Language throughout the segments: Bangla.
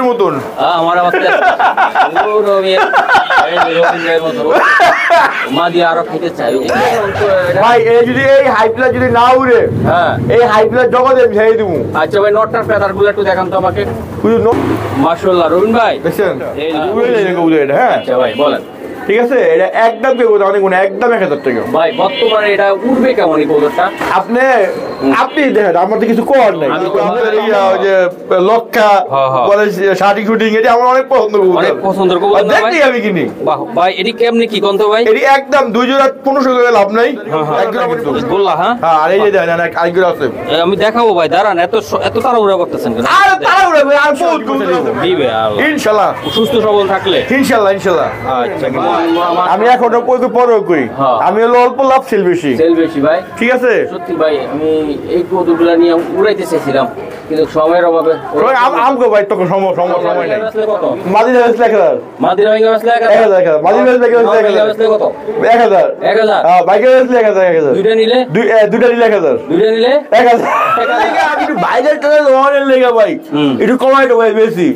মতন আমার অবস্থা মাদি আরো খেতে চাই ভাই এই যদি এই হাই প্লাস যদি না উড়ে হ্যাঁ এই হাই প্লাস জগতে আমি ছেড়ে দেবো। আচ্ছা ভাই নটটার ফেদার গুলো একটু দেখান তো আমাকে। মাশাআল্লাহ রবিন ভাই দেখছেন হ্যাঁ আচ্ছা ভাই বলেন ঠিক আছে এটা একদম অনেক একদম 1000 টাকা ভাই বর্তমানে এটা উঠবে কেমন এই কবুতরটা আপনি দেখেন আমার তো কিছু করার নাই যে লক্ষা বলে শাড়ি শুটিং এটা আমার অনেক পছন্দ কবুতর দেখতেই আমি কিনি ভাই এটি কেমনি কি কোন তো ভাই এটি একদম 2 জোড়া 1500 টাকা লাভ নাই বললা হ্যাঁ আর এই যে দেখেন আরেকগুলো আছে আমি দেখাবো ভাই দাঁড়ান এত তাড়াহুড়া করতেছেন কেন আর তাড়াহুড়া আর বহুত দিবে ইনশাআল্লাহ সুস্থ সবল থাকলে ইনশাআল্লাহ আচ্ছা আমি এখনো কত পরও কই আমি হলো অল্প লাভ সেল বেশি ভাই ঠিক আছে সত্যি ভাই আমি এই কবুতরগুলো নিয়ে উড়াইতে চাইছিলাম কিন্তু সময়ের অভাবে আমগো ভাই তোকে সময় নাই মাদিরা আসলে 1000 মাদিরা ভাই আসলে 1000 মাদিরা আসলে কত 1000 হ্যাঁ বাইকে আসলে 1000 দুইটা নিলে 1000 দুইটা নিলে 1000 আমি একটু বাইরের টাকা লোনের লেগে ভাই একটু কমাই দেবো ভাই বেশি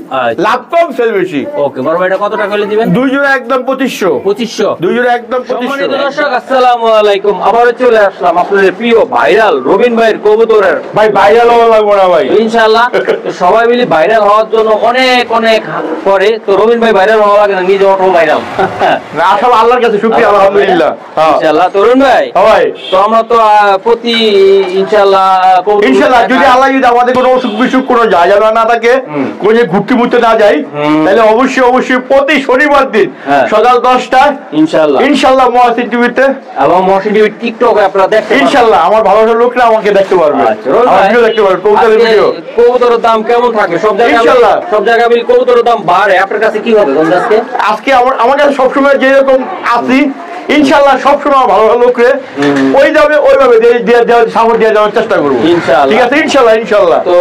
লাভ কম সেল বেশি ওকে বড় ভাইটা কত টাকা হলে দিবেন 2 জোড়া একদম 2500 2 জোড়া একদম 2500 দর্শক আসসালামু আলাইকুম আবারো চলে আসলাম আপনাদের প্রিয় ভাইরাল রবিন ভাইয়ের কবুতরের ভাই ভাইরাল হওয়া লাগবে না ভাই ইনশাআল্লাহ সবাই মিলে ভাইরাল হওয়ার জন্য অনেক পরে তো রবিন ভাই ভাইরাল হওয়া লাগে না নিজে অটো ভাইরাল না সব আল্লাহর কাছে শুকরিয়া আলহামদুলিল্লাহ ইনশাআল্লাহ তরুণ ভাই ভাই তো আমরা তো প্রতি ইনশাআল্লাহ যদি আল্লাহ যদি আমাদের কোনো অসুখ বিসুখ কোনো যায় না থাকে কোনো যে ঘুরতে মুড়তে না যাই তাহলে অবশ্যই প্রতি শনিবার দিন সকাল 10টায় ইনশাআল্লাহ মহাসিন টিভিতে এবং মহাসিন টিভি টিকটকে আপনারা দেখতে ইনশাআল্লাহ আমার ভালোবাসার লোকরা আমাকে দেখতে পারবে ভিডিও দেখতে পারবে কবুতরের ভিডিও কবুতরের দাম কেমন থাকে সব জায়গায় ইনশাআল্লাহ সব জায়গায় মিল কবুতরের দাম বাড়ে আপনার কাছে কি হবে আজকে আমার কাছে সবসময় যেরকম আসি ইনশাআল্লাহ সবসময় ভালো ভালো লোকরে ওই যাবে ওইভাবে সামনে দিয়ে যাওয়ার চেষ্টা করবো ঠিক আছে ইনশাআল্লাহ তো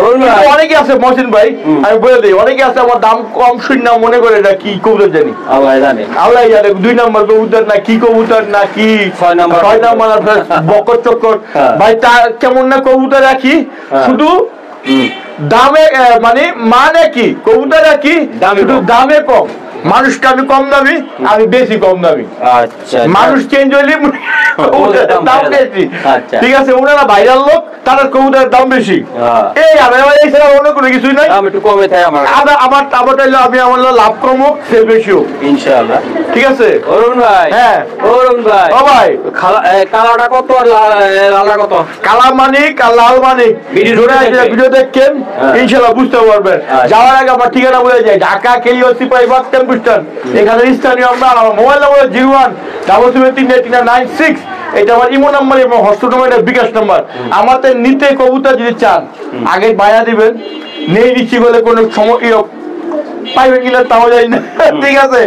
অনেকে আছে মহসিন ভাই আমি বলে দিই অনেকে আছে আমার দাম কম শূন্য মনে করে এটা কি কবুতর জানি আল্লাহ জানে 2 নম্বর কবুতর না কি কবুতর না কি 6 নম্বর বকর চক্কর ভাই তা কেমন না কবুতর রাখি শুধু দামে মানে কি কবুতর রাখি শুধু দামে কম মানুষকে আমি কম দামি আমি বেশি কম দামি আচ্ছা মানুষ চেঞ্জ হইলে দাম বেশি ঠিক আছে ওনারা ভাইরাল লোক তাদের কবুতরের দাম বেশি এই এই ছাড়া অন্য কোনো কিছুই নাই আমি একটু কমে থাকি আমার আমি আমার লাভ কম হোক সে বেশিও ইনশাআল্লাহ ঠিক আছে অরুণ ভাই হ্যাঁ অরুণ ভাই ও ভাই কালাটা কত আর লালটা কত কালা মানিক আর লাল মানিক ভিডিও দেখেন ইনশাআল্লাহ বুঝতে পারবেন যাওয়ার আগে আমার ঠিকানা বলে যায় ঢাকা কেলিও সিপাহীবাগ এখানে স্থানীয় আমার মোবাইল নাম্বার 01773996 এটা আমার ইমো নাম্বার এবং হস্ত নাম্বার বিকাশ নাম্বার আমাদের নিতে কবুতর যদি চান আগে বায়া দিবেন নেই নিচ্ছি বলে কোনো সময় পাইবে কিনা তাও যাই না ঠিক আছে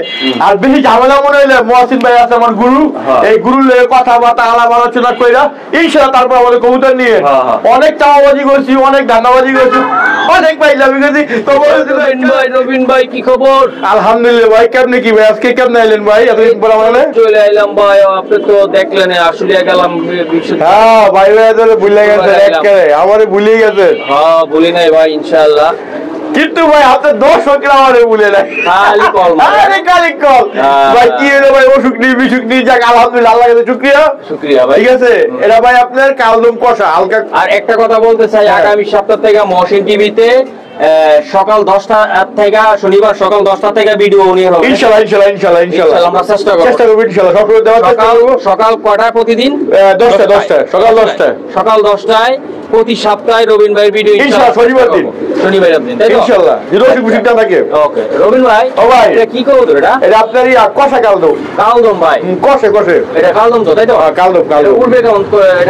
আর বেশি ঝামেলা মনে হইলে মহাসিন ভাই আছে আমার গুরু এই গুরুর লেগে কথাবার্তা আলাপ আলোচনা কইরা ইনশাআল্লাহ তারপর আমাদের কবুতর নিয়ে অনেক চাওয়াবাজি করছি অনেক ধান্দাবাজি করছি অনেক পাইলামি করছি তো রবিন ভাই কি খবর আলহামদুলিল্লাহ ভাই কেমনে কি ভাই আজকে কেমনে আইলেন ভাই এতদিন পর আমাদের চলে আইলাম ভাই আপনি তো দেখলেন আসলে গেলাম হ্যাঁ ভাই ভাই ধরে ভুলে গেছে একেবারে আমারে ভুলে গেছে হ্যাঁ ভুলি নাই ভাই ইনশাআল্লাহ কিন্তু ভাই আপনার দর্শকরা আমারে ভুলে নাই খালি কল ভাই কি হলো ভাই অসুখ নেই বিসুখ নেই যাক আলহামদুলিল্লাহ আল্লাহর কাছে শুকরিয়া ভাই ঠিক আছে এটা ভাই আপনার কালদম কষা হালকা আর একটা কথা বলতে চাই আগামী সপ্তাহ থেকে মহসিন টিভিতে সকাল 10টা থেকে শনিবার সকাল 10টা থেকে ভিডিও নিয়ে হবে ইনশাআল্লাহ আমরা চেষ্টা করব ইনশাআল্লাহ সকাল কয়টায় প্রতিদিন 10টা সকাল 10টায় প্রতি সপ্তাহে রবিন ভাইয়ের ভিডিও ইনশাআল্লাহ শনিবার দিন ইনশাআল্লাহ অসুখ বিসুখ না থাকে ওকে রবিন ভাই ও ভাই এটা কি কবুতর এটা আপনার কষা কালদম ভাই কষে এটা কালদম তো তাই তো কালদম উড়বে কেমন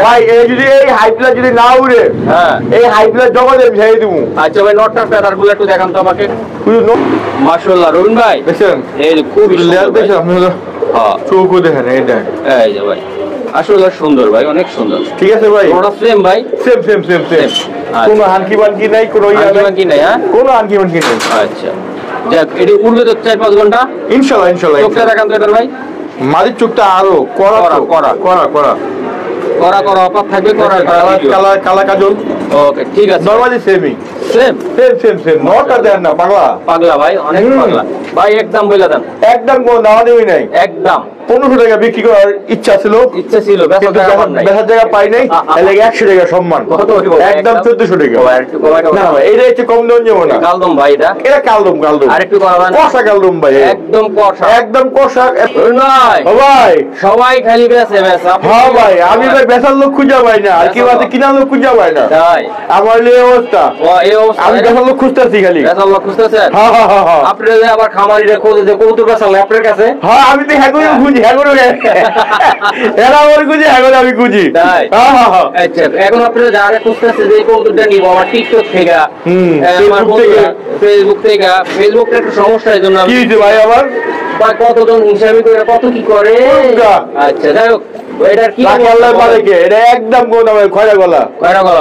ভাই এই যদি এই হাই প্লাস যদি না উড়ে হ্যাঁ এই হাই প্লাস জগতে আমি ছেড়ে দেবো আচ্ছা ভাই নটটার ফেদার গুলো একটু দেখান তো আমাকে মাশাআল্লাহ রবিন ভাই দেখেন এই খুব সুন্দর দেখেন আপনি হ্যাঁ চোখও দেখেন এই দেখ এই যে ভাই আসলে সুন্দর ভাই অনেক সুন্দর ঠিক আছে ভাই ওটা সেম ভাই সেম কোনো হানকি বানকি নাই কোনো বানকি নাই হ্যাঁ কোনো হানকি বানকি নাই আচ্ছা যাক এটি উড়বে তো 4-5 ঘন্টা ইনশাআল্লাহ চোখটা দেখান তো এটা ভাই মাঝের চোখটা আরো কড়া করা করা অফার থাকবে, করা কালা কালা কাজল। ওকে ঠিক আছে, নরমালি সেমই সেম সেম নটা দেন না পাগলা পাগলা ভাই, অনেক পাগলা ভাই। একদম বলে দেন, একদম কোনো দাওয়া দেবই নাই। একদম 1500 টাকা বিক্রি করার ইচ্ছা ছিল, ইচ্ছা ছিল, কিন্তু বেচার জায়গা পাই নাই, তাহলে 100 টাকা সম্মান, একদম 1400 টাকা। না ভাই এটা একটু কম দাম যাবো না। কালদম ভাই, এটা কালদম আরেকটু করা কষা কালদম ভাই, একদম কষা, একদম কষা নয় ভাই। সবাই খালি বেচে হ্যাঁ ভাই, আমি ভাই বেচার লোক খুঁজা পাই না, আর কেউ আছে কিনার লোক খুঁজা পাই না। আমার এই অবস্থা, আমি বেচার লোক খুঁজতেছি খালি। বেচার লোক খুঁজতেছেন? আপনি আবার খামারিরা খোঁজে যে কবুতর বেচাল আপনার কাছে? হ্যাঁ আমি তো হ্যাঁ খুঁজি, হ্যাঁ এরা আমার খুঁজি, হ্যাঁ আমি খুঁজি। আচ্ছা, এখন আপনারা যারা খুঁজতেছে যে কবুতরটা নিবো আমার টিকটক থেকে, ফেসবুকটা একটু সমস্যা, এই জন্য কি হয়েছে ভাই আমার কতজন হিসাবে করে কত কি করে। আচ্ছা যাই হোক, এটার কি এটা একদম খয়রা গলা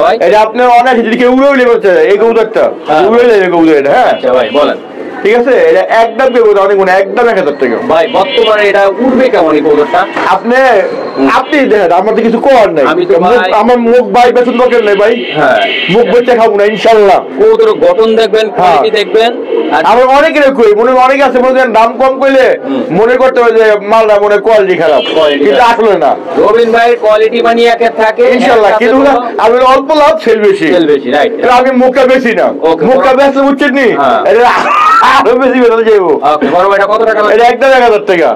ভাই, এটা আপনার অনেক উড়ে উড়ে করছে এই কবুতরটা, উড়ে যাবে কবুতর এটা। হ্যাঁ আচ্ছা ভাই বলেন, ঠিক আছে, এটা একদম অনেক একদম 1000 টাকা ভাই। বর্তমানে এটা উঠবে কেমন এই কবুতরটা? আপনি দেখেন, আমার তো কিছু করার নাই, আমার মুখ ভাই বেতন দরকার নেই ভাই। হ্যাঁ মুখ বেচে খাবো না ইনশাল্লাহ। কবুতর গঠন দেখবেন, কোয়ালিটি দেখবেন। আমার অনেকের কই মনে অনেকে আছে মনে করেন দাম কম কইলে মনে করতে হবে যে মালটা মনে কোয়ালিটি খারাপ, কিন্তু আসলে না। রবিন ভাইয়ের কোয়ালিটি মানি একে থাকে ইনশাল্লাহ, কিন্তু আমি অল্প লাভ সেল বেশি, রাইট। আমি মুখটা বেশি না, মুখটা বেশি বুঝছেন নি, আরো বেশি বেতন যাবো। বড় ভাইটা কত টাকা? এটা একদম 1000 টাকা,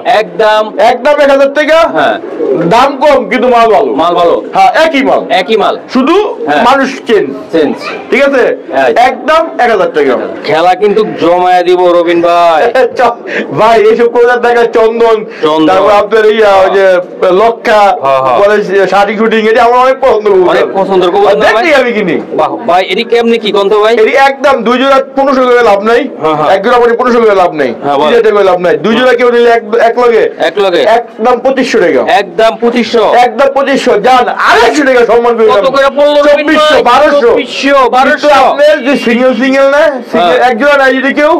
একদম 1000 টাকা। হ্যাঁ দাম কম কিন্তু মাল ভালো, মাল ভালো। হ্যাঁ একই মাল শুধু মানুষ চেঞ্জ, ঠিক আছে। একদম 1000 টাকা। খেলা কিন্তু জমায়া দিব রবিন ভাই। ভাই এইসব কোথার দেখা চন্দন, তারপর আপনার ইয়া ওই যে লক্ষা বলে শাড়ি শুটিং, এটা আমার অনেক পছন্দ, অনেক পছন্দের দেখি আমি কিনি। ভাই এটি কেমনি কি কোন ভাই? এটি একদম 2 জোড়া 1500 করে লাভ নাই, 1 জোড়া মানে 1500 করে লাভ নাই, 3000 করে লাভ নাই। 2 জোড়া কেউ নিলে এক লগে একদম 2500 টাকা, একদম 2500 জান 250 টাকা সম্মান করে। কত করে পড়লো? 1200 আপনার যে সিঙ্গেল না, সিঙ্গেল এক জোড়া নাই যদি কেউ,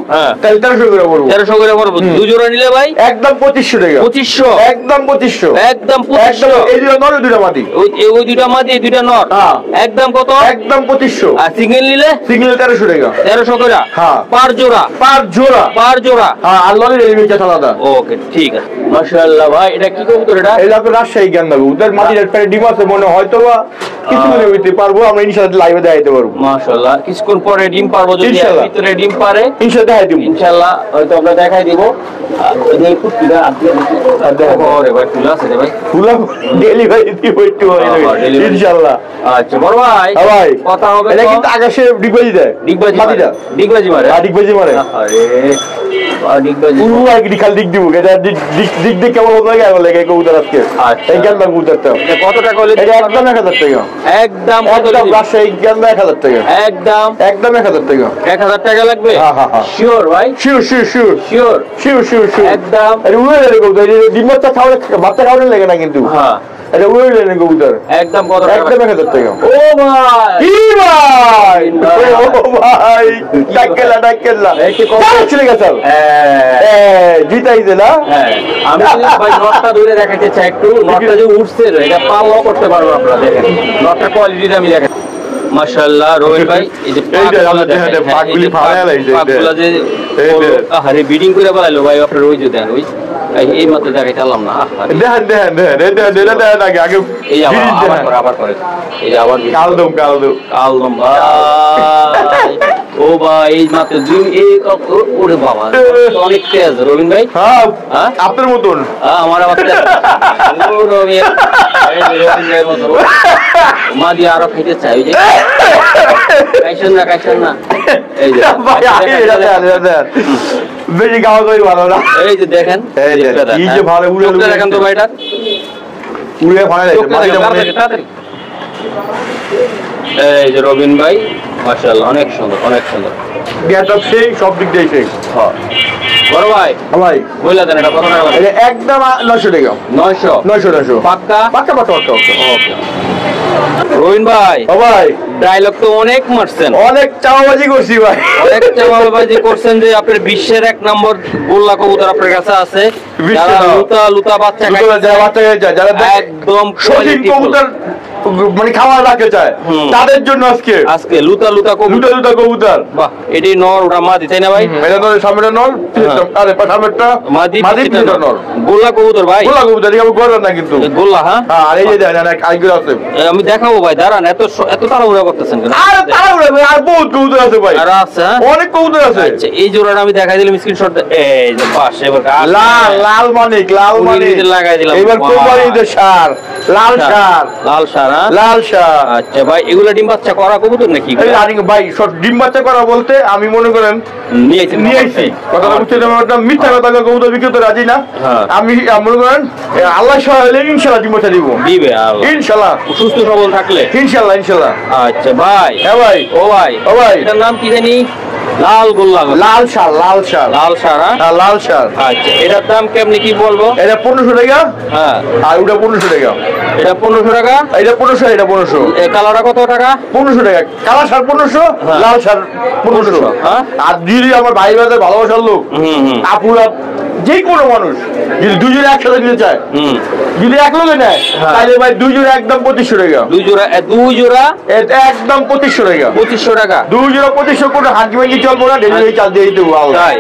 তাহলে 1300 করে পড়বো, 1300 করে পড়বো। 2 জোড়া নিলে ভাই একদম 2500 টাকা, 2500 একদম 2500, একদম 2500। এই দুটো নর, দুটো মাটি, ওই দুইটা মাদি, এই দুইটা নর, একদম কত? একদম 2500। আর সিঙ্গেল নিলে? সিঙ্গেল 1300 টাকা, 1300 করে। হ্যাঁ পার জোড়া, হ্যাঁ। আর লরি রেডিমেড আলাদা। ওকে ঠিক আছে, মাশাআল্লাহ ভাই। এটা কি কবুতর? এটা তো রাজশাহী গান্দা কবুতর, মাটির একটা ডিম আছে মনে হয়তো বা কিছু মনে হইতে পারবো, আমরা ইনশাআল্লাহ লাইভে দেখাইতে পারবো। মাশাআল্লাহ কিছুক্ষণ পরে ডিম পারবো, যদি ভিতরে ডিম পারে ইনশাআল্লাহ দেখাই দিব, ইনশাআল্লাহ হয়তো আমরা দেখাই দিব। এই কুটিটা আপনি দেখো রে ভাই, ফুল আছে রে ভাই, ফুল ডেলিভারি দিব একটু ইনশাআল্লাহ। আচ্ছা বড় ভাই, ভাই কথা হবে। এটা কিন্তু আকাশে ডিগবাজি দেয়, ডিগবাজি মারে, ডিগবাজি মারে। আরে ডিগবাজি পুরো আর কি খালি দিক দিব, এটা দিক কেমন লাগে কবুতর আজকে। এই গান্দা কবুতরটা কত টাকা হলে? এটা একদম 1000 টাকা, একদম রাজশাহী গান্দা 1000 টাকা, একদম 1000 টাকা। 1000 টাকা লাগবে? হ্যাঁ শিওর ভাই, শিওর একদম। আরে উড়ে যাবে কবুতর, ডিম বাচ্চা খাওয়ালে বাচ্চা খাওয়ালে লাগে না কিন্তু। হ্যাঁ এটা উড়ে যাবে কবুতর, একদম কত টাকা? একদম 1000 টাকা। ও ভাই কি ভাই, ও ভাই টাকেলা এই কি কত চলে গেছে? জিতাইছে না? হ্যাঁ আমি ভাই নটটা ধরে দেখাতে চাই একটু, নটটা যে উঠছে এটা পাল্লা করতে পারবো আপনারা, দেখেন নটটা কোয়ালিটিটা আমি দেখেন। মাশাআল্লাহ রবিন ভাই, এই যে পাকগুলি ফাড়া লাইছে, পাকগুলা যে আরে বিডিং করে বানাইলো ভাই, আপনারা ওই যে দেন, ওই এই মাত্র জায়গায় চালাম না, দেখেন আগে এই আবার করে এই যে আবার কালদম ভাই। ও ভাই এই মাত্র এই ওরে বাবা অনেক তেজ রবিন ভাই। হ্যাঁ আপনার মতন আমার আবার রবিন ভাইয়ের মতো মা দিয়ে আরো খাইতে চাই, যে কাইছেন না এই যে বেশি খাওয়া দাওয়াই ভালো না। এই যে দেখেন কি যে ভালো উড়ে দেখেন তো ভাইটা উড়ে ভালো এই যে রবিন ভাই মাশাআল্লাহ অনেক সুন্দর, অনেক সুন্দর গেট আপ সেই সব দিক দিয়ে সেই। হ্যাঁ বড় ভাই বইলা দেন এটা কত টাকা লাগবে? একদম 900 টাকা। 900 900 পাক্কা? পাক্কা। ওকে রবিন ভাই, ও ভাই ডায়লগ তো অনেক মারছেন, অনেক চাওয়াবাজি করছি ভাই, অনেক চাওয়াবাজি করছেন যে আপনার বিশ্বের 1 নম্বর গোল্লা কবুতর আপনার কাছে আছে, যারা লুতা বাচ্চা যারা একদম শৌখিন কবুতর মানে খাবার রাখতে চায় তাদের জন্য আজকে লুতা কবুতর। বাহ, এটি নর, ওটা মাদি, তাই না ভাই? এটা নর, সামনে নর, আরে সামনেটা মাদি, পিছনেটা নর। গোল্লা কবুতর ভাই, গোল্লা কবুতর এটা গরম না কিন্তু গোল্লা। হ্যাঁ, আর এই যে দেখেন আইগুলো আছে, আমি দেখাবো ভাই, দাঁড়ান, এত তাড়াহুড়া করতেছেন কেন? আর তাড়াহুড়া ভাই, আর বহুত কবুতর আছে ভাই, আর আছে, অনেক কবুতর আছে। আচ্ছা, এই জোড়াটা আমি দেখাই দিলাম স্ক্রিনশট, এই যে পাশে এবার লাল মানিক লাগাই দিলাম, এবার কোরবানির সার, লাল সার। হ্যাঁ? লাল সার। আচ্ছা ভাই, এগুলা ডিম বাচ্চা করা কবুতর নাকি? ভাই ডিম বাচ্চা করা বলতে আমি মনে করেন নিয়ে আইছি, কথাটা বুঝতে মিথ্যা কথা, কবুতর বিক্রি তো রাজি না। আমি মনে করেন আল্লাহ সহায় ইনশাল্লাহ ডিম বাচ্চা দিবে ইনশাল্লাহ, সুস্থ সবল থাকলে ইনশাল্লাহ। আচ্ছা ভাই, হ্যাঁ ভাই, ও ভাই, এটার নাম কি জানি? লাল গোল্লা, লাল সার। লাল সার, লাল সার। আচ্ছা, এটার দাম কেমনি কি বলবো? এটা 1500 টাকা। হ্যাঁ, আর ওটা 1500 টাকা। এটা 1500 টাকা, এটা 1500, এটা 1500। এই কালারটা কত টাকা? 1500 টাকা। কালা সার 1500, লাল সার 1500। হ্যাঁ, আর যদি আমার ভাই ভাইদের ভালোবাসার লোক, আপুরা, যে কোনো মানুষ যদি দুজনে একসাথে নিতে চায়, যদি এক লোকে নেয়, তাহলে ভাই দুজনে একদম 2500 টাকা। দুই জোড়া একদম 2500 টাকা। 2500 টাকা। দুই জোড়া 2500 করে হাঁকি ভাঙি চলবো না, ডেলিভারি চার্জ দিয়ে দেবো। তাই?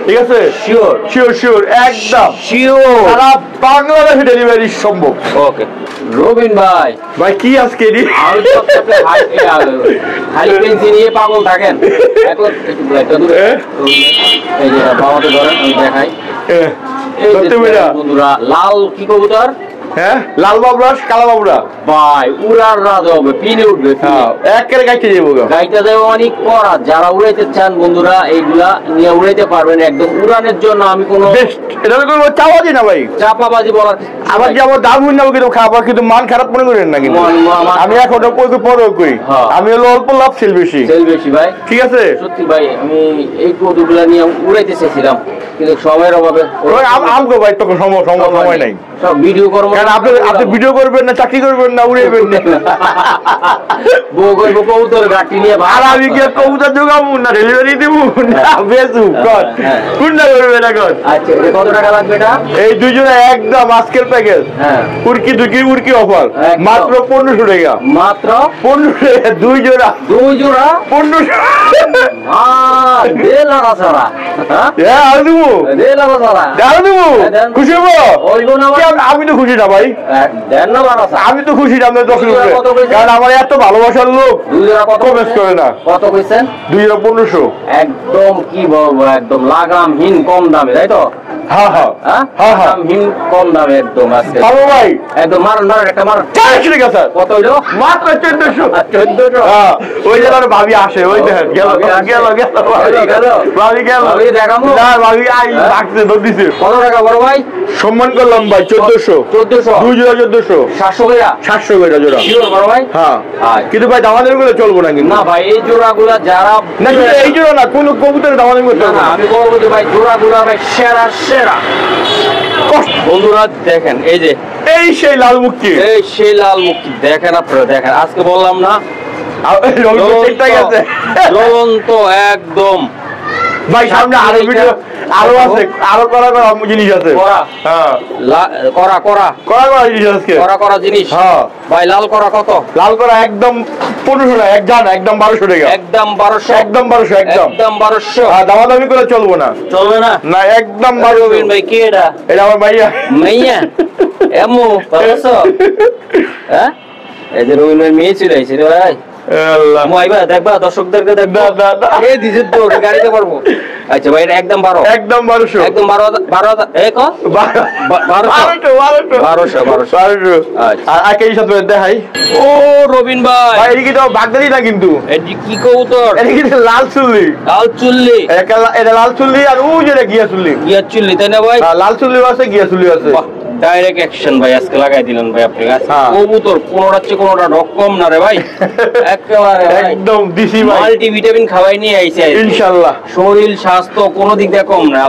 ঠিক আছে, শিওর একদম শিওর, সারা বাংলাদেশে ডেলিভারি সম্ভব। ওকে রবিন ভাই, কি আজকে হাই পেন্সি নিয়ে পাগল থাকেন, এখন একটু দূরে এই যে বাবাতে ধরেন, আমি দেখাই। বন্ধুরা, লাল কি কবুতর? হ্যাঁ, লাল বাবরা, কালা বাবরা ভাই, উড়ার রাজ হবে, পিনে উঠবে, একেবারে গাইতে যাবো, গাইতে দেবো অনেক করা। যারা উড়াইতে চান বন্ধুরা, এইগুলা নিয়ে উড়াইতে পারবেন একদম উড়ানের জন্য। আমি কোনো এটা কোনো চাওয়াজি না ভাই, চাপাবাজি বলার, আবার যে আমার দাম হইল না কিন্তু খাবার, কিন্তু মান খারাপ মনে করেন না, কিন্তু আমি এখন পরে করি, আমি হলো অল্প লাভ সেল বেশি ভাই। ঠিক আছে, সত্যি ভাই, আমি এই কৌতুকগুলা নিয়ে উড়াইতে চেয়েছিলাম, কিন্তু সময়ের অভাবে আমগো ভাই তো সময় নাই। সব ভিডিও করবো, আপনি ভিডিও করবেন না, চাকরি করবেন না, উড়াইবেন না, বউ করবো কবুতর গাঠি নিয়ে, আর আমি কি কবুতর যোগাবো না, ডেলিভারি দিব না, বেচু কোনটা করবে না? আচ্ছা, কত টাকা লাগবে এটা? এই দুইজনে একদম আজকের প্যাকেজ, উড়কি অফার মাত্র 1500 টাকা। মাত্র 1500 টাকা, দুই জোড়া 1500। খুশি হবো? আমি তো খুশি না ভাই, আমি তো খুশি না, কারণ আমার এত ভালোবাসার লোক কমেন্ট করে না। কত কইছেন? 1500। একদম কি বলবো, একদম লাগামহীন কম দামে, তাই তো? কম দামে একদম ভাই, একদম মারুন একটা মারুন। কত হইলো? মাত্র 1400। ওই যে ভাবি আসে, ওই দেখেন গেল ভাবি, গেল দেখাবো না, ভাবি রাখছে, দিছে। কত টাকা বড় ভাই? সম্মান করলাম ভাই, 1400। দুই জোড়া 1400। 700 করে জোড়া। বড় ভাই, হ্যাঁ, কিন্তু ভাই দামাদামি করে চলবো না, কিন্তু না ভাই, এই জোড়া গুলা যারা না, এই জোড়া না, কোন কবুতরের দামাদামি করতে হবে না। আমি বলবো যে ভাই, জোড়া গুলা ভাই সেরা। বন্ধুরা দেখেন, এই যে সেই লাল মুক্তি, দেখেন আপনারা, দেখেন আজকে বললাম না, জ্বলন্ত একদম ভাই। সামনে আরো ভিডিও আরো আছে, আরো করা জিনিস আছে, করা জিনিস ভাই। লাল করা কত? লাল করা একদম 1500 টাকা, একদম 1200 টাকা, একদম 1200। দামাদামি করে চলবো না, চলবে না, একদম 1200। ভাই কি এটা? এটা আমার মাইয়া এমু পারছো? হ্যাঁ, এই যে রবিন ভাই মেয়ে চলে আইছে রে ভাই, দেখবা দর্শকদেরকে, দেখবা গাড়িতে পারবো। আচ্ছা ভাই, এটা একদম 1200, একদম 12,000। দেখাই। ও রবিন ভাই, এটা কিন্তু বাগদারি না, কিন্তু কি কবুতর? এটা কিন্তু লাল চুল্লি, এটা লাল চুল্লি, আর ওই যে গিয়া চুল্লি, তাই না ভাই? লাল চুল্লি আছে, গিয়া চুল্লি আছে। ডাইরেক্ট অ্যাকশন ভাই আজকে লাগাই দিলেন ভাই আপনি কবুতর কোনটা চেয়ে কোনটা রকম না রে ভাই একেবারে একদম দিছি ভাই মাল্টিভিটামিন খাওয়াই নিয়ে আইছে ইনশাআল্লাহ শরীর স্বাস্থ্য কোনো দিক দিয়ে কম না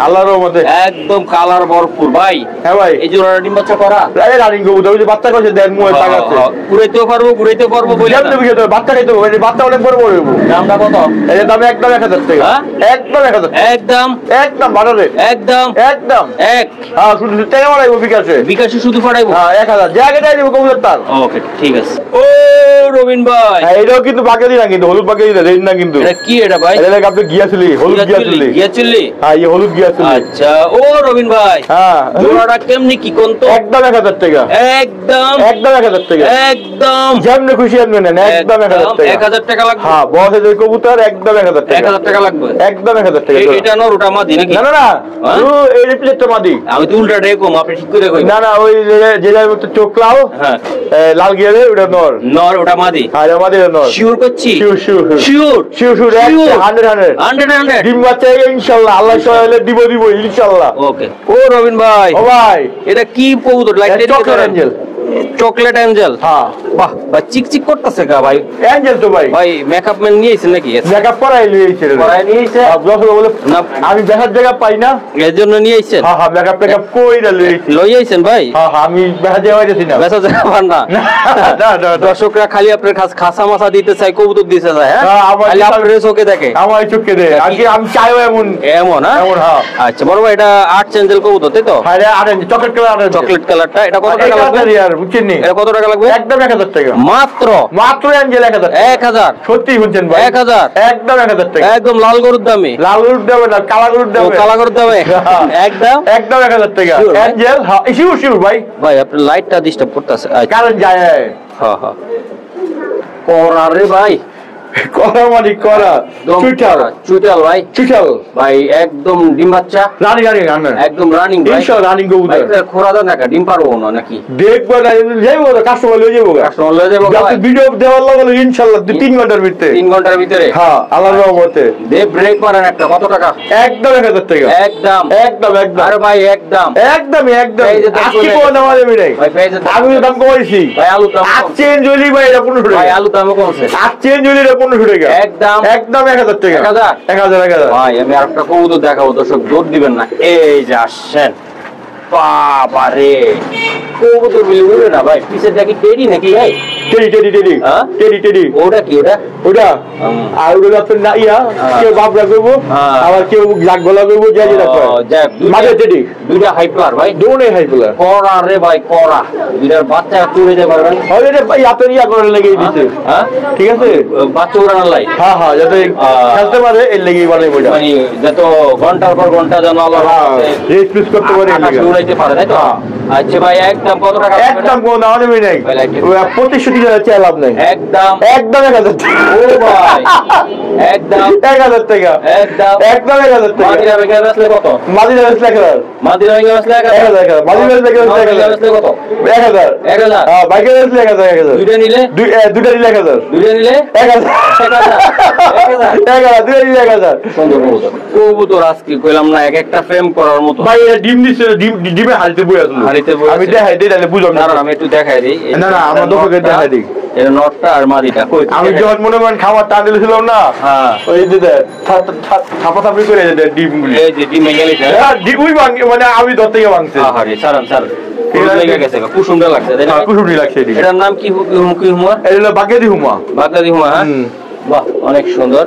আল্লাহর রহমতে একদম কালার ভরপুর ভাই হ্যাঁ ভাই এই জোড়াটা ডিম বাচ্চা করা এই রানিং কবুতর ওই যে বাচ্চা করছে দেন মুয়ে তাকাচ্ছে ঘুরাইতেও পারবো বলে যেমন বুঝে তো বাচ্চা খাইতে হবে বাচ্চা অনেক বড় বড় হইব দামটা কত এই দাম একদম 1000 টাকা একদম 1000 একদম ভালো রে একদম এক হ্যাঁ শুধু টাকা মারাইবো বিকাশে শুধু পাঠাইবো হ্যাঁ 1000 জায়গাটাই দিব কবুতর তার ওকে ঠিক আছে ও রবিন ভাই এটাও কিন্তু বাকি না কিন্তু হলুদ বাকি না রেড না কিন্তু এটা কি এটা ভাই এটা আপনি গিয়াছিলি হলুদ গিয়াছিলি হ্যাঁ এই হলুদ গিয়াছিলি আচ্ছা ও রবিন ভাই হ্যাঁ জোড়াটা কেমনি কি কোন তো একদম 1000 টাকা একদম 1000 টাকা একদম যেমন খুশি আপনি নেন একদম 1000 টাকা লাগবে হ্যাঁ বসে যে কবুতর একদম 1000 টাকা লাগবে একদম 1000 টাকা এটা না ওটা মাদি নাকি না না এই রিপ্লেটটা মাদি আমি তো উল্টা রেকম আপনি ঠিক করে কই না ওই যে যাই মত চোকলাও হ্যাঁ লাল গিয়ারে ওটা নর ওটা মাদি আর মাদি নর শিওর করছি শিওর 100 ডিম বাচ্চা ইনশাআল্লাহ আল্লাহ সহায় দিব ইনশাআল্লাহ ওকে ও রবিন ভাই ও ভাই এটা কি কবুতর লাইট চকলেট অ্যাঞ্জেল হ্যাঁ বাহ ভাই চিকচিক করতেছে গা ভাই অ্যাঞ্জেল তো ভাই মেকআপ ম্যান নিয়েছেন নাকি মেকআপ করাই নিয়েছে বলে আমি দেখার জায়গা পাই না এর জন্য নিয়ে আইছেন হ্যাঁ মেকআপ কইরা লই আইছেন ভাই হ্যাঁ আমি দেখা যাওয়া যাচ্ছি না বেচা জায়গা পান না দর্শকরা খালি আপনার খাসা মাসা দিতে চাই কবুতর দিতে চায় হ্যাঁ খালি আপনার চোখে দেখে আমার চোখে দেখে আজকে আমি চাইও এমন হ্যাঁ আচ্ছা বড় ভাই এটা আট চেঞ্জেল কবুতর তাই তো হ্যাঁ চকলেট কালারটা এটা কত টাকা লাগবে বুঝছেন নি এটা কত টাকা লাগবে একদম 1000 টাকা মাত্র অ্যাঞ্জেল 1000 সত্যি বুঝছেন ভাই 1000 একদম 1000 টাকা একদম লাল গরুর দামে না কালা গরুর দামে একদম 1000 টাকা অ্যাঞ্জেল হ্যাঁ শিওর ভাই আপনি লাইটটা ডিস্টার্ব করতেছে কারণ যায় হ্যাঁ করা রে ভাই করা মানে করা চুইটাল ভাই একদম ডিম বাচ্চা একদম রানিং কবুতর খোরা দাও না ডিম পারবো না নাকি দেখবো না যাইবো কাস্টমার লয়ে যাবো ভিডিও দেওয়ার লাগে ইনশাআল্লাহ 3 ঘন্টার ভিতরে হ্যাঁ আল্লাহর রহমতে দে ব্রেক করেন একটা কত টাকা একদম 1000 টাকা একদম আরে ভাই একদম আজকে কোন নাম দেবে নাই আমি দাম কমাইছি ভাই আলু দাম চেঞ্জ হলি ভাই এটা 15 টাকা ভাই আলু দাম কমছে চেঞ্জ হলি এটা 15 টাকা একদম 1000 টাকা 1000 ভাই আমি আরেকটা কবুতর দেখাবো দর্শক জোর দিবেন না এই যে আসছেন বাবারে কবুতর বলি উড়ে না ভাই পিছে দেখি টেডি নাকি ভাই টেডি ওটা কি ওটা আর ওটা আপনার না কেউ বাবরা করবো আবার কেউ লাগ গলা করবো মাঝে টেডি দুইটা হাই প্লার ভাই দৌড়ে হাই প্লার করা রে ভাই করা দুইটার বাচ্চা তুলে যেতে পারবেন ভাই আপনার করে লেগে দিচ্ছে ঠিক আছে বাচ্চা উড়ানোর লাই হ্যাঁ যাতে খেলতে পারে এর লেগে বানাই বইটা মানে যত ঘন্টার পর ঘন্টা যেন আল্লাহ রেস্ট প্লিজ করতে পারে উড়াইতে পারে তাই তো আচ্ছা ভাই একদম কত টাকা একদম কোন দাম নেই নাই 2500 টাকা চাই লাভ নাই একদম 1000 টাকা ও ভাই একদম 1000 টাকা একদম 1000 টাকা মাদিরা বেকার আসলে কত মাদিরা আসলে কত মাদিরা বেকার আসলে 1000 মাদিরা আসলে কত 1000 হ্যাঁ বাইকের আসলে 1000 দুইটা নিলে 1000 দুইটা নিলে 1000 দুইটা নিলে 1000 সুন্দর কবুতর আজকে কইলাম না একটা ফ্রেম করার মতো ভাই ডিম দিছে ডিমে হালতে বই আসলো আমি দেখাই দেই তাহলে বুঝো না আমি একটু দেখাই দেই না আমরা দোকানে দেখাই দেই এর নটটা আর মাদিটা কই আমি যখন মনে করেন খাবার টান দিয়েছিলাম না হ্যাঁ ওই যে থাপা করে ডিমগুলি এই যে ডিমে গেলে ডিমই ভাঙে মানে আমি ধর থেকে ভাঙছে আরে ছাড়ান খুব সুন্দর লাগছে এটার নাম কি হুমা এটা বাগদাদি হুমা হ্যাঁ বাহ অনেক সুন্দর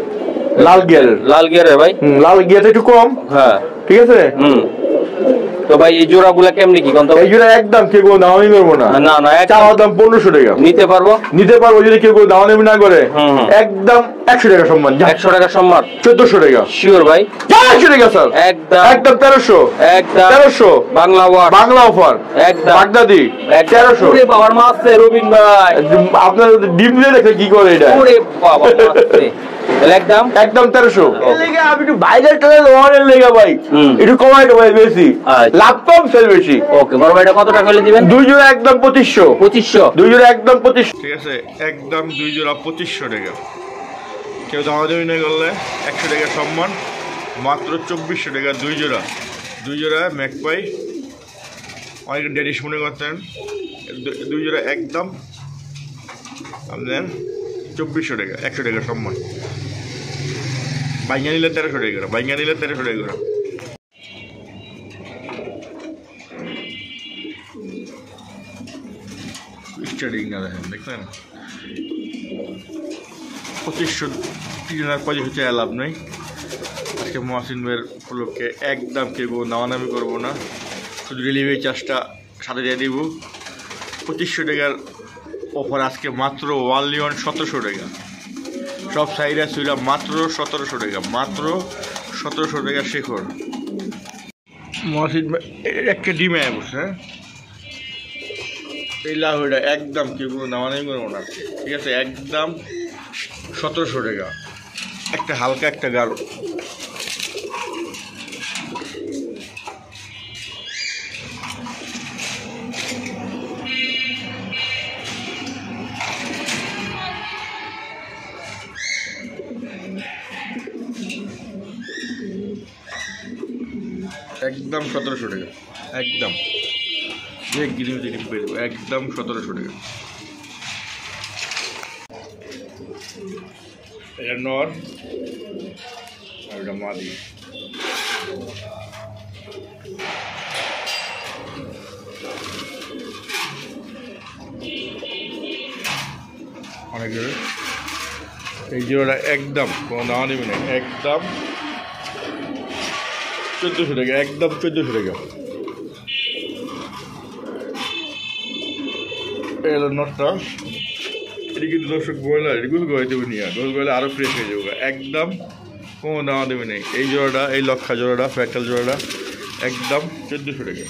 লাল গিয়ারের ভাই লাল গিয়ারটা একটু কম হ্যাঁ ঠিক আছে তো ভাই এই জোড়াগুলা কেমনি কি এই জোড়া একদম কেউ দাওয়ানি করবো না চাওয়ার দাম 1500 টাকা নিতে পারবো যদি কেউ দাওয়ানি না করে একদম 100 টাকা সম্মান 100 টাকা সম্মান 1400 টাকা শিওর ভাই 400 টাকা স্যার একদম 1300 বাংলা অফার একদম বাগদাদি 1300 ওরে বাবার মাসে রবিন ভাই আপনার ডিম দিয়ে দেখে কি করে এটা ওরে বাবা মাসে একদম 1300 লেগে আমি একটু বাইরের টাকা লোনের লেগে ভাই একটু কমাই দেবো বেশি লাভ কম সেল বেশি ওকে বড় ভাই এটা কত টাকা হলে দিবেন দুই জোড়া একদম 2500 দুই জোড়া একদম 2500 ঠিক আছে একদম দুই জোড়া 2500 টাকা কেউ দামাদামি না করলে 100 টাকা সম্মান মাত্র 2400 টাকা দুই জোড়া ম্যাকপাই অনেক ডেডিস মনে করতেন। 2 জোড়া একদম আপনার 2400 টাকা, 100 টাকা সম্মান। বাইঙ্গা নিলে 1300 টাকা, বাইঙ্গা নিলে 1300 টাকা। স্টার্টিং না দেখেন, দেখছেন 2500 3 পয়সা চাই লাভ নেই। আজকে মহাসিন ভাইয়ের উপলক্ষে একদম কেউ নামানামি করবো না, শুধু ডেলিভারি চার্জটা সাথে দিয়ে দিব। 2500 টাকার অফার আজকে মাত্র ওয়ানলি 1700 টাকা। সব সাইডে সুইরা মাত্র 1700 টাকা, মাত্র 1700 টাকা শেখর। মহাসিন ভাই একটা ডিমে বসে, হ্যাঁ এই লাউটা একদম কেউ নামানামি করবো না, ঠিক আছে? একদম 1700 টাকা, একটা হালকা একটা গাঢ়। একদম 1700 টাকা, একদম যে গিরিম জিনিস বেরবো, একদম 1700 টাকা। এটা নর আর এটা মাদি। অনেক জোরে এই জোড়াটা একদম কোনো দাম নেবে না, একদম 1400 টাকা, একদম 1400 টাকা। এলো নটটা, এটি কিন্তু দর্শক বয়লার, এটি গোল করে দেবে নিয়ে, গোল করলে আরও ফ্রেশ হয়ে যাবে, একদম কোনো দাম দেবে নেই। এই জোড়াটা, এই লক্ষা জোড়াটা, ফ্র্যাক্টাল জোড়াটা একদম 1400 টাকা।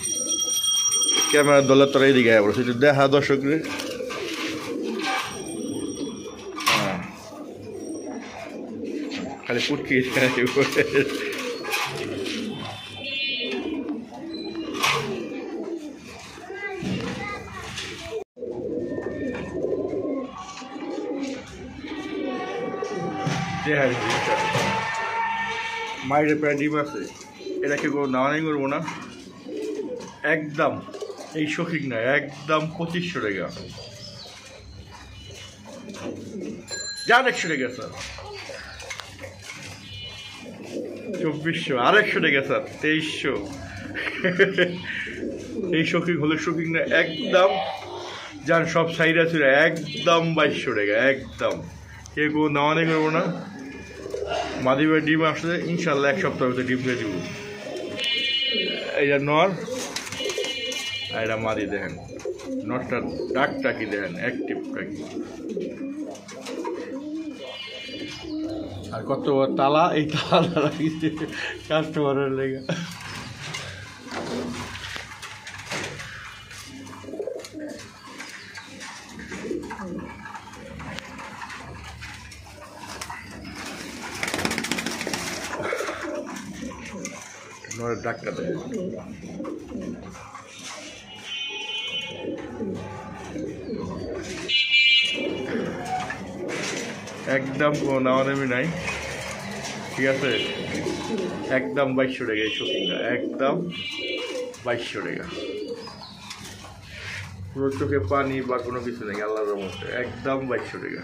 ক্যামেরার দলের তোরা এইদিকে আয় বলছে, দেখা দর্শকরে। হ্যাঁ খালি পুটকি মায়ের প্রায় ডিম আছে, এটাকে কোনো নামানি করবো না, একদম এই শৌখিন না, একদম 2500 টাকা। যান 100 টাকা স্যার, 2400, আর 100 টাকা স্যার, 2300। এই শৌখিন হলে শৌখিন না, একদম যান সব সাইড আছে, একদম 2200 টাকা, একদম কেউ কোনো নামানি করবো না। মাদিবার ডিম আসলে ইনশাল্লাহ 1 সপ্তাহের ভিতরে ডিম দিয়ে দিব। এইটা নর আর এটা মাদি, দেখেন নটটার ডাকটা কি, দেখেন অ্যাক্টিভটা কি, আর কত তালা, এই তালা লাগিয়েছে কাস্টমারের লেগে। নরের ডাকটা দেয় একদম কোনো নামানামি নাই, ঠিক আছে? একদম 2200 টাকা এই শৌখিনটা, একদম 2200 টাকা। পুরো চোখে পানি বা কোনো কিছু নেই আল্লাহর রহমতে, একদম 2200 টাকা।